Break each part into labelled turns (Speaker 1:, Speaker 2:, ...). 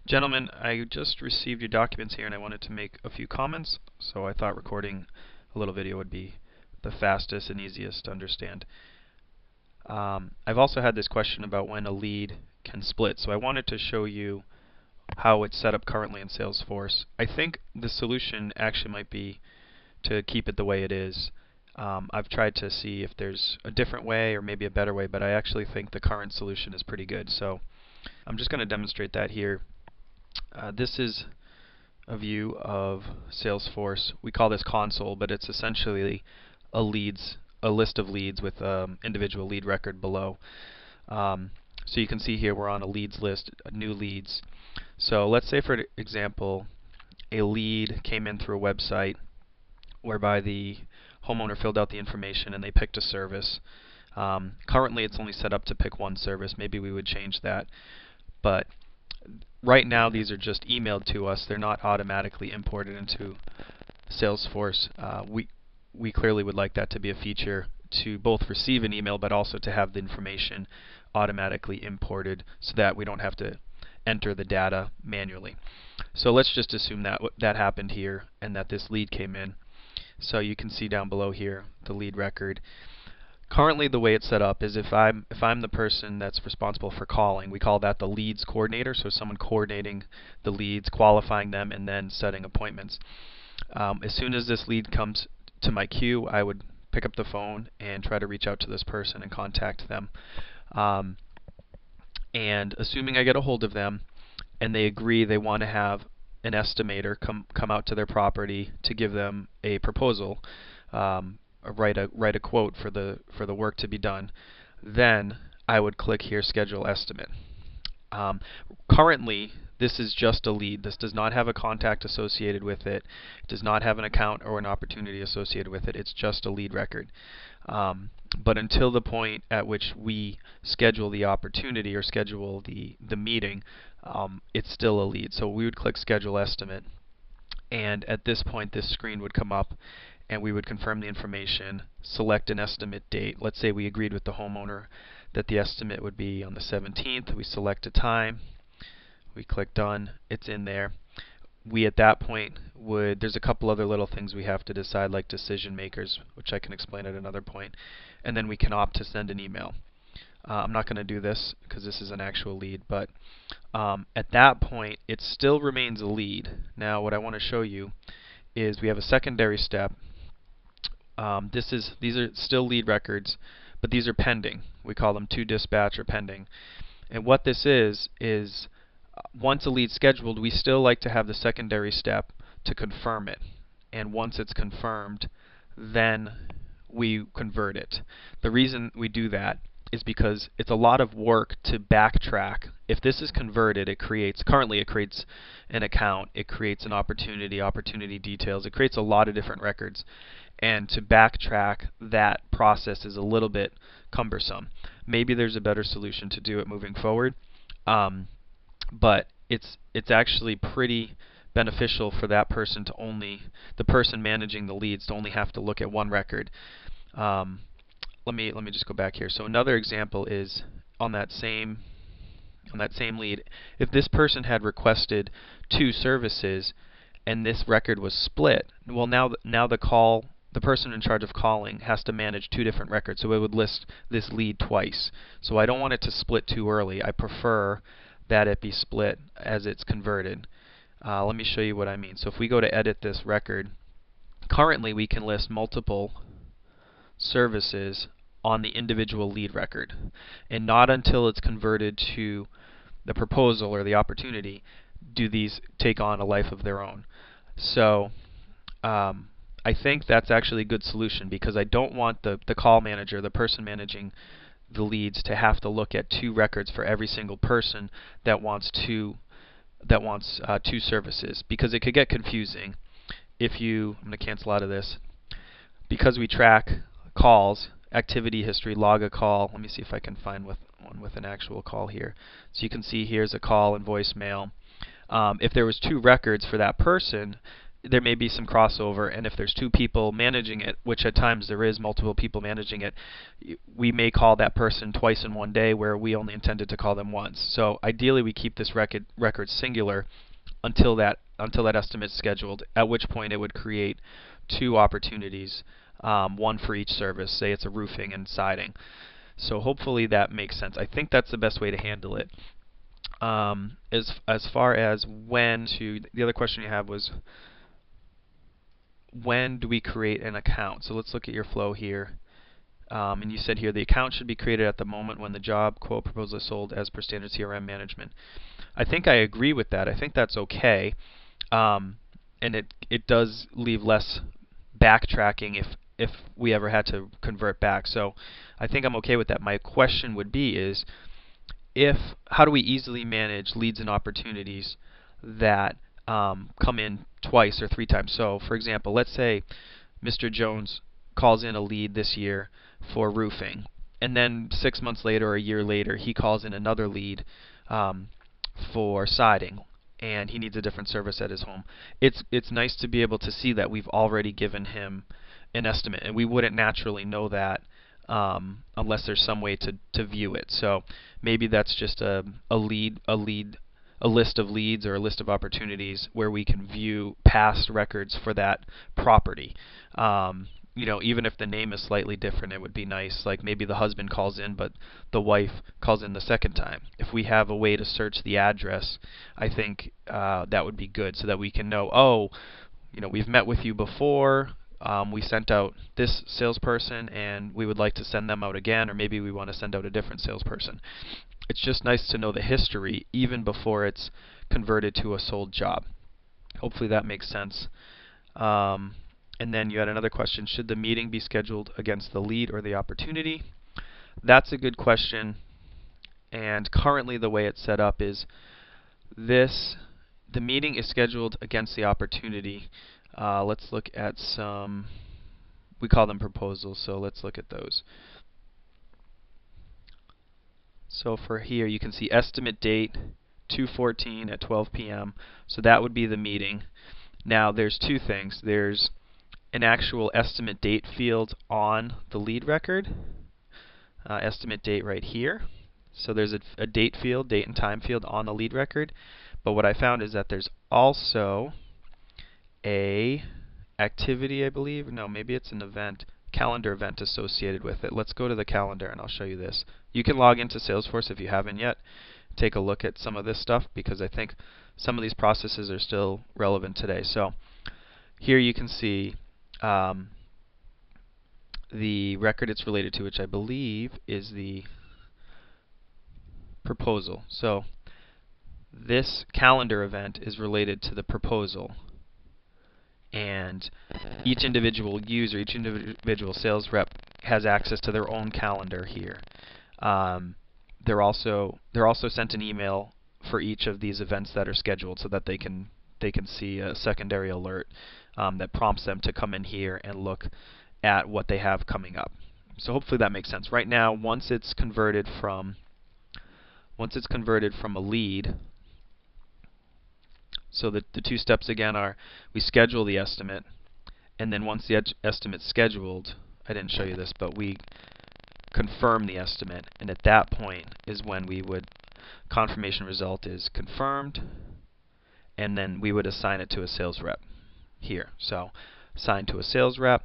Speaker 1: Gentlemen, I just received your documents here and I wanted to make a few comments, so I thought recording a little video would be the fastest and easiest to understand. I've also had this question about when a lead can split, so I wanted to show you how it's set up currently in Salesforce. I think the solution actually might be to keep it the way it is. I've tried to see if there's a different way or maybe a better way, but I actually think the current solution is pretty good. So I'm just going to demonstrate that here. This is a view of Salesforce. We call this console, but it's essentially a list of leads with individual lead record below. So you can see here we're on a leads list, new leads. So let's say, for example, a lead came in through a website whereby the homeowner filled out the information and they picked a service. Currently it's only set up to pick one service. Maybe we would change that. But right now these are just emailed to us. They're not automatically imported into Salesforce. We clearly would like that to be a feature to both receive an email but also to have the information automatically imported so that we don't have to enter the data manually. So let's just assume that that happened here and that this lead came in. So you can see down below here the lead record. Currently the way it's set up is if I'm the person that's responsible for calling, we call that the leads coordinator, so someone coordinating the leads, qualifying them, and then setting appointments. As soon as this lead comes to my queue, I would pick up the phone and try to reach out to this person and contact them. And assuming I get a hold of them and they agree they want to have an estimator come out to their property to give them a proposal, write a quote for the work to be done, then I would click here, Schedule Estimate. Currently, this is just a lead. This does not have a contact associated with it. It does not have an account or an opportunity associated with it. It's just a lead record. But until the point at which we schedule the opportunity or schedule the meeting, it's still a lead. So we would click Schedule Estimate, and at this point this screen would come up and we would confirm the information, select an estimate date. Let's say we agreed with the homeowner that the estimate would be on the 17th. We select a time, we click Done, it's in there. We at that point there's a couple other little things we have to decide, like decision makers, which I can explain at another point, and then we can opt to send an email. I'm not going to do this because this is an actual lead, but at that point it still remains a lead. Now what I want to show you is we have a secondary step. These are still lead records, but these are pending. We call them to dispatch or pending. And what this is once a lead's scheduled, we still like to have the secondary step to confirm it. And once it's confirmed, then we convert it. The reason we do that is because it's a lot of work to backtrack. If this is converted, currently it creates an account, it creates an opportunity details, it creates a lot of different records. And to backtrack that process is a little bit cumbersome. Maybe there's a better solution to do it moving forward. But it's actually pretty beneficial for that person to the person managing the leads to only have to look at one record. Let me just go back here. So another example is on that same lead. If this person had requested 2 services and this record was split, well now the person in charge of calling has to manage 2 different records, so it would list this lead twice. So I don't want it to split too early. I prefer that it be split as it's converted. Let me show you what I mean. So if we go to edit this record, currently we can list multiple services on the individual lead record, and not until it's converted to the proposal or the opportunity do these take on a life of their own. So I think that's actually a good solution, because I don't want the call manager, the person managing the leads, to have to look at 2 records for every single person that wants 2 services, because it could get confusing. I'm going to cancel out of this. Because we track calls, activity history, log a call. Let me see if I can find one with an actual call here. So you can see here's a call and voicemail. If there was 2 records for that person, there may be some crossover, and if there's two people managing it, which at times there is multiple people managing it, we may call that person twice in one day where we only intended to call them once. So ideally we keep this record singular until that estimate's scheduled, at which point it would create two opportunities, one for each service. Say it's a roofing and siding. So hopefully that makes sense. I think that's the best way to handle it. As far as when to, the other question you have was, when do we create an account? So let's look at your flow here. And you said here the account should be created at the moment when the job quote proposal is sold as per standard CRM management. I think I agree with that. I think that's okay. And it does leave less backtracking if we ever had to convert back. So I think I'm okay with that. My question would be is, how do we easily manage leads and opportunities that come in twice or three times? So for example, let's say Mr. Jones calls in a lead this year for roofing, and then 6 months later or a year later he calls in another lead for siding, and he needs a different service at his home. It's nice to be able to see that we've already given him an estimate, and we wouldn't naturally know that unless there's some way to view it. So maybe that's just a list of leads or a list of opportunities where we can view past records for that property. Even if the name is slightly different, it would be nice. Like maybe the husband calls in, but the wife calls in the second time. If we have a way to search the address, I think that would be good, so that we can know, we've met with you before. We sent out this salesperson, and we would like to send them out again, or maybe we want to send out a different salesperson. It's just nice to know the history even before it's converted to a sold job. Hopefully that makes sense. And then you had another question: should the meeting be scheduled against the lead or the opportunity? That's a good question. And currently the way it's set up is the meeting is scheduled against the opportunity. Let's look at some, we call them proposals, so let's look at those. So for here you can see estimate date 2/14 at 12 p.m. So that would be the meeting. Now there's two things. There's an actual estimate date field on the lead record, estimate date right here. So there's a date field, date and time field on the lead record. But what I found is that there's also a activity, I believe. No, maybe it's an event, calendar event associated with it. Let's go to the calendar and I'll show you this. You can log into Salesforce if you haven't yet. Take a look at some of this stuff, because I think some of these processes are still relevant today. So here you can see the record it's related to, which I believe is the proposal. So this calendar event is related to the proposal, and each individual user, each individual sales rep has access to their own calendar here. They're also sent an email for each of these events that are scheduled, so that they can see a secondary alert that prompts them to come in here and look at what they have coming up. So hopefully that makes sense. Right now, once it's converted from a lead, so the two steps again are: we schedule the estimate, and then once the estimate's scheduled, I didn't show you this, but we confirm the estimate, and at that point is when we would, confirmation result is confirmed, and then we would assign it to a sales rep here. So assign to a sales rep.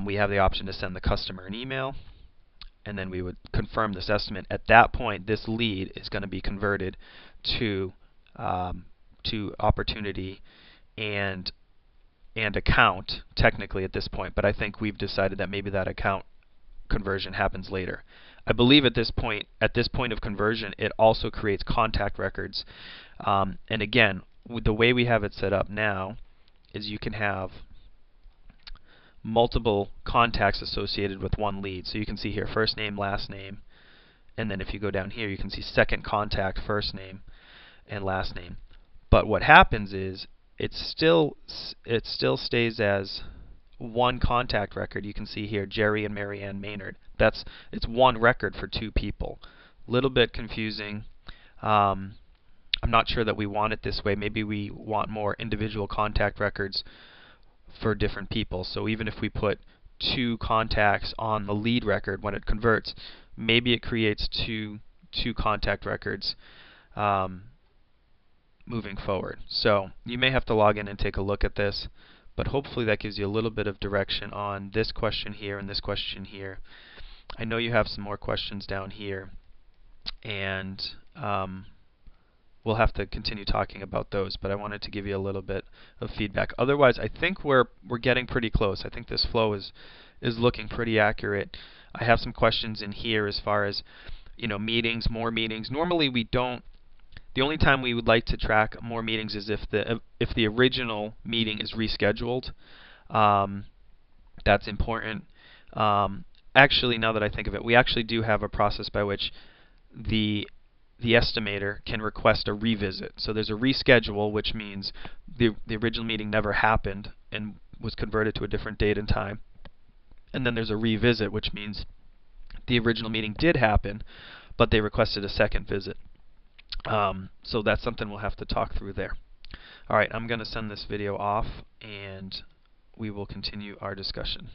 Speaker 1: We have the option to send the customer an email, and then we would confirm this estimate. At that point, this lead is going to be converted to opportunity and account technically at this point, but I think we've decided that maybe that account conversion happens later. I believe at this point of conversion, it also creates contact records. And again, with the way we have it set up now is you can have multiple contacts associated with one lead. So you can see here first name, last name, and then if you go down here you can see second contact, first name and last name. But what happens is it still stays as one contact record. You can see here Jerry and Marianne Maynard. It's one record for two people. Little bit confusing. I'm not sure that we want it this way. Maybe we want more individual contact records for different people. So even if we put 2 contacts on the lead record when it converts, maybe it creates two contact records moving forward. So you may have to log in and take a look at this, but hopefully that gives you a little bit of direction on this question here and this question here. I know you have some more questions down here, and we'll have to continue talking about those, but I wanted to give you a little bit of feedback. Otherwise, I think we're getting pretty close. I think this flow is looking pretty accurate. I have some questions in here as far as, meetings, more meetings. Normally we don't. The only time we would like to track more meetings is if the original meeting is rescheduled. That's important. Actually, now that I think of it, we actually do have a process by which the estimator can request a revisit. So there's a reschedule, which means the original meeting never happened and was converted to a different date and time. And then there's a revisit, which means the original meeting did happen, but they requested a second visit. So that's something we'll have to talk through there. Alright, I'm going to send this video off and we will continue our discussion.